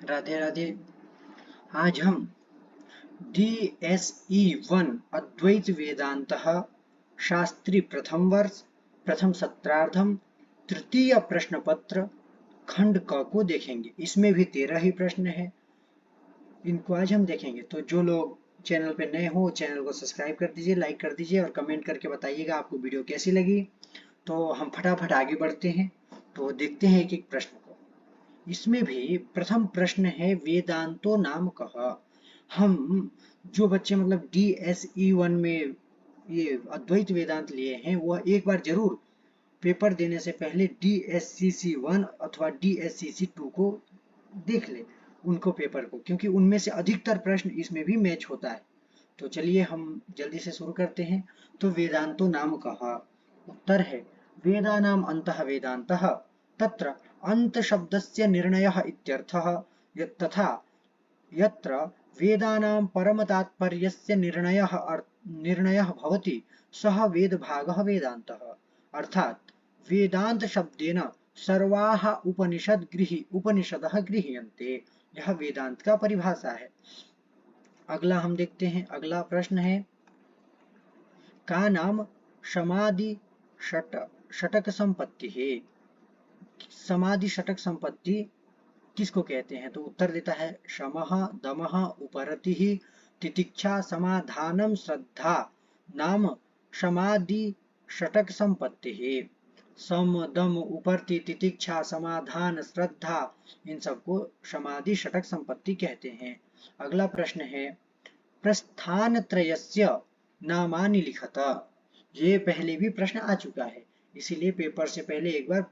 राधे राधे। आज हम DSE1 अद्वैत वेदांत शास्त्री प्रथम वर्ष प्रथम सत्रार्धम तृतीय प्रश्न पत्र खंड क को देखेंगे। इसमें भी 13 ही प्रश्न है, इनको आज हम देखेंगे। तो जो लोग चैनल पे नए हो चैनल को सब्सक्राइब कर दीजिए, लाइक कर दीजिए और कमेंट करके बताइएगा आपको वीडियो कैसी लगी। तो हम फटाफट आगे बढ़ते हैं, तो देखते हैं एक एक प्रश्न को। इसमें भी प्रथम प्रश्न है वेदांतो नाम कह। हम जो बच्चे मतलब DSE1 में ये अद्वैत वेदांत लिए हैं वह एक बार जरूर पेपर देने से पहले DSCC1 अथवा DSCC2 को देख ले, उनको पेपर को, क्योंकि उनमें से अधिकतर प्रश्न इसमें भी मैच होता है। तो चलिए हम जल्दी से शुरू करते हैं। तो वेदांतो नाम कहा, उत्तर है वेदानाम अंतः वेदांतः तत्र अंत शब्दस्य निर्णयः इत्यर्थः तथा यत्र वेदानां परमतात्पर्यस्य निर्णयः भवति सः वेदभागः वेदान्तः। अर्थात वेदांत शब्देन सर्वाः उपनिषदः गृह्यन्ते। यह वेदांत का परिभाषा है। अगला हम देखते हैं। अगला प्रश्न है का नाम समाधि षटक संपत्ति है। समाधि षटक संपत्ति किसको कहते हैं? तो उत्तर देता है शमः दमः उपरतिः तितिक्षा समाधानम श्रद्धा नाम समाधि षटक संपत्ति है। सम दम उपरति तितिक्षा समाधान श्रद्धा, इन सबको समाधि षटक संपत्ति कहते हैं। अगला प्रश्न है प्रस्थान त्रयस्य नामानि लिखत। ये पहले भी प्रश्न आ चुका है, इसीलिए पेपर से पहले एक बार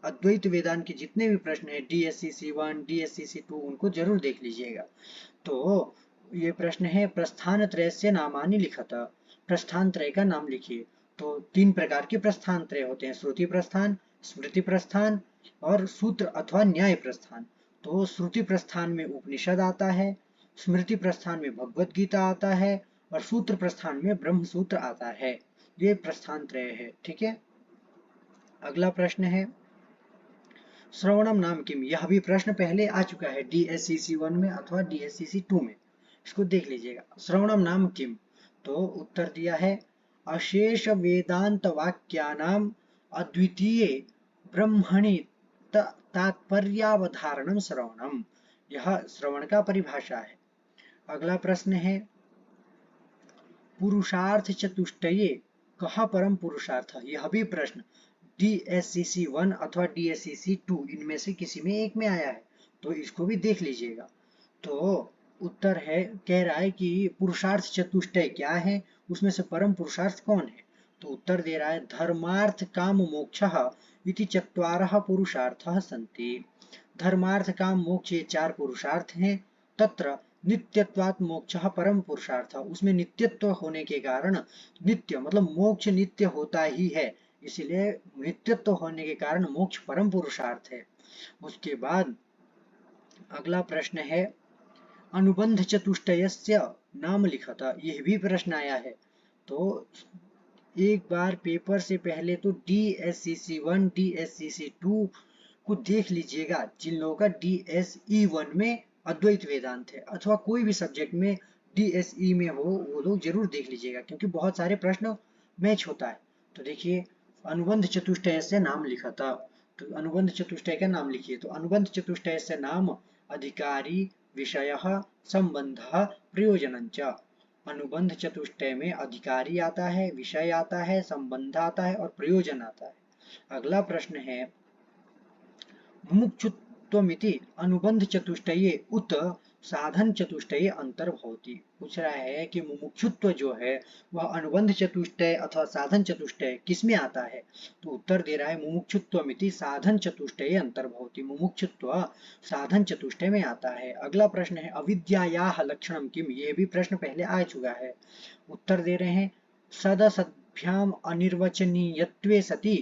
अद्वैत वेदांत के जितने भी प्रश्न है DSCC1 DSCC2 उनको जरूर देख लीजिएगा। तो ये प्रश्न है प्रस्थान त्रय से नामानि लिखत। प्रस्थान त्रय का नाम लिखिए। तो 3 प्रकार के प्रस्थान त्रय होते हैं, श्रुति प्रस्थान, स्मृति प्रस्थान और सूत्र अथवा न्याय प्रस्थान। तो श्रुति प्रस्थान में उपनिषद आता है, स्मृति प्रस्थान में भगवत गीता आता है और सूत्र प्रस्थान में ब्रह्म सूत्र आता है। ये प्रस्थान त्रय है, ठीक है। अगला प्रश्न है श्रवणम नाम किम। यह भी प्रश्न पहले आ चुका है DSCC1 में अथवा DSCC2 में, इसको देख लीजिएगा। श्रवणम नाम किम, तो उत्तर दिया है अशेष वेदांत वाक्यानाम अद्वितीय ब्रह्मणि तात्पर्यावधारणम श्रवणम। यह श्रवण का परिभाषा है। अगला प्रश्न है पुरुषार्थ चतुष्टये कह परम पुरुषार्थ। यह भी प्रश्न DSCC1 अथवा DSCC2 इनमें से किसी में एक में आया है, तो इसको भी देख लीजिएगा। तो उत्तर है, कह रहा है कि पुरुषार्थ चतुष्टय क्या है, उसमें से परम पुरुषार्थ कौन है। तो उत्तर दे रहा है धर्मार्थ काम मोक्षः इति चत्वारः पुरुषार्थः सन्ति। धर्मार्थ काम मोक्ष ये 4 पुरुषार्थ हैं। तत्र नित्यत्वात् मोक्षः परम पुरुषार्थ, उसमें नित्यत्व होने के कारण, नित्य मतलब मोक्ष नित्य होता ही है, इसीलिए नित्यत्व होने के कारण मोक्ष परम पुरुषार्थ है। उसके बाद अगला प्रश्न है अनुबंध चतुष्टयस्य नाम लिखत। यह भी प्रश्न आया है। तो एक बार पेपर से पहले तो DSCC1 DSCC2 को देख लीजिएगा। जिन लोगों का DSE1 में अद्वैत वेदांत है अथवा कोई भी सब्जेक्ट में DSE में हो, वो लोग जरूर देख लीजिएगा, क्योंकि बहुत सारे प्रश्न मैच होता है। तो देखिए अनुबंध चतुष्टय से नाम लिखा था, तो अनुबंध चतुष्टय का नाम लिखिए। तो अनुबंध चतुष्टय से नाम अधिकारी विषयः संबंधः प्रयोजनञ्च। अनुबंध चतुष्टय में अधिकारी आता है, विषय आता है, संबंध आता है और प्रयोजन आता है। अगला प्रश्न है मुमुक्षुत्वमिति अनुबंध चतुष्टये उत साधन चतुष्टये अंतर्भवति। पूछ रहा है कि मुमुक्षुत्व जो है वह अनुबंध चतुष्टय अथवा साधन चतुष्टय किसमें आता है। तो उत्तर दे रहा है मुमुक्षुत्वमिति साधन चतुष्टये अंतर्भवति। मुमुक्षुत्व साधन चतुष्टय में आता है। अगला प्रश्न है अविद्यायाः लक्षणम किम। यह भी प्रश्न पहले आ चुका है। उत्तर दे रहे हैं सदसद्भ्याम अनिर्वचनीयत्वे सति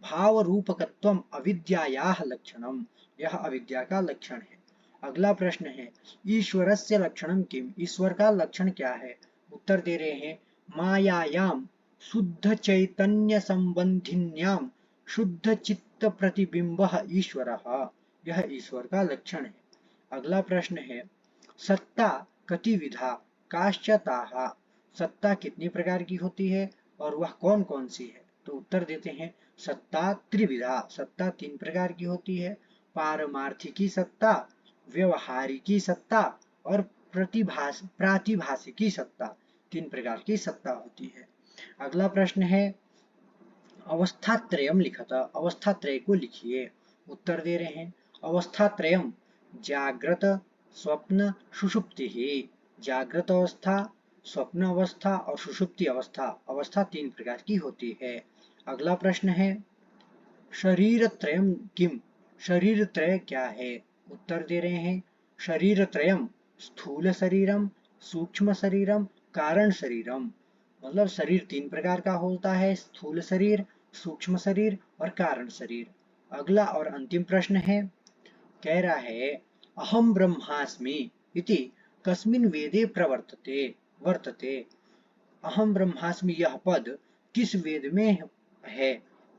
भाव रूपकत्वम अविद्यायाः लक्षणम। यह अविद्या का लक्षण है। अगला प्रश्न है ईश्वरस्य लक्षणम किम। ईश्वर का लक्षण क्या है। उत्तर दे रहे हैं मायायाम शुद्ध चैतन्य संबंधिन्याम शुद्ध चित्त प्रतिबिंब ईश्वरः। यह ईश्वर का लक्षण है। अगला प्रश्न है सत्ता कतिविधा काश्च ताः, सत्ता कितनी प्रकार की होती है और वह कौन कौन सी है? तो उत्तर देते हैं सत्ता त्रिविधा, सत्ता तीन प्रकार की होती है, पारमार्थिकी सत्ता, व्यवहारिकी सत्ता और प्रातिभाषिकी सत्ता, तीन प्रकार की सत्ता होती है। अगला प्रश्न है अवस्थात्रयम लिखत, अवस्थात्रय को लिखिए। उत्तर दे रहे हैं अवस्थात्रयम जागृत स्वप्न सुषुप्ति ही, जागृत अवस्था, स्वप्न अवस्था और सुषुप्ति अवस्था, अवस्था तीन प्रकार की होती है। अगला प्रश्न है शरीर त्रयम किम, शरीर त्रय क्या है? उत्तर दे रहे हैं शरीर त्रयम स्थूल शरीरम, सूक्ष्म शरीरम, कारण शरीरम, मतलब शरीर तीन प्रकार का होता है, स्थूल शरीर, सूक्ष्म शरीर और कारण शरीर। अगला और अंतिम प्रश्न है, कह रहा है अहम ब्रह्मास्मि इति कस्मिन् वेदे प्रवर्तते वर्तते, अहम ब्रह्मास्मि यह पद किस वेद में है?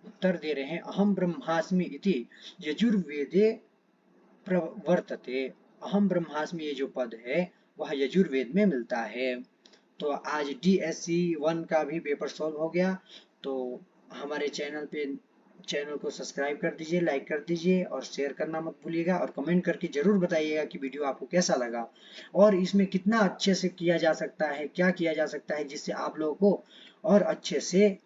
उत्तर दे रहे हैं अहम ब्रह्मास्मि इति यजुर्वेदे प्रवर्तते, अहम ब्रह्मास्मि ये जो पद है वह यजुर्वेद में मिलता है। तो आज DSC 1 का भी पेपर सॉल्व हो गया। तो हमारे चैनल को सब्सक्राइब कर दीजिए, लाइक कर दीजिए और शेयर करना मत भूलिएगा और कमेंट करके जरूर बताइएगा कि वीडियो आपको कैसा लगा और इसमें कितना अच्छे से किया जा सकता है, क्या किया जा सकता है जिससे आप लोगों को और अच्छे से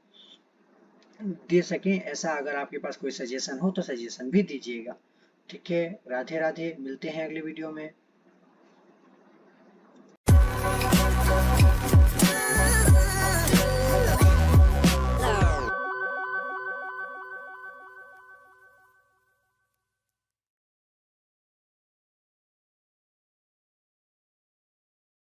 दे सकें। ऐसा अगर आपके पास कोई सजेशन हो तो सजेशन भी दीजिएगा। ठीक है, राधे राधे, मिलते हैं अगले वीडियो में।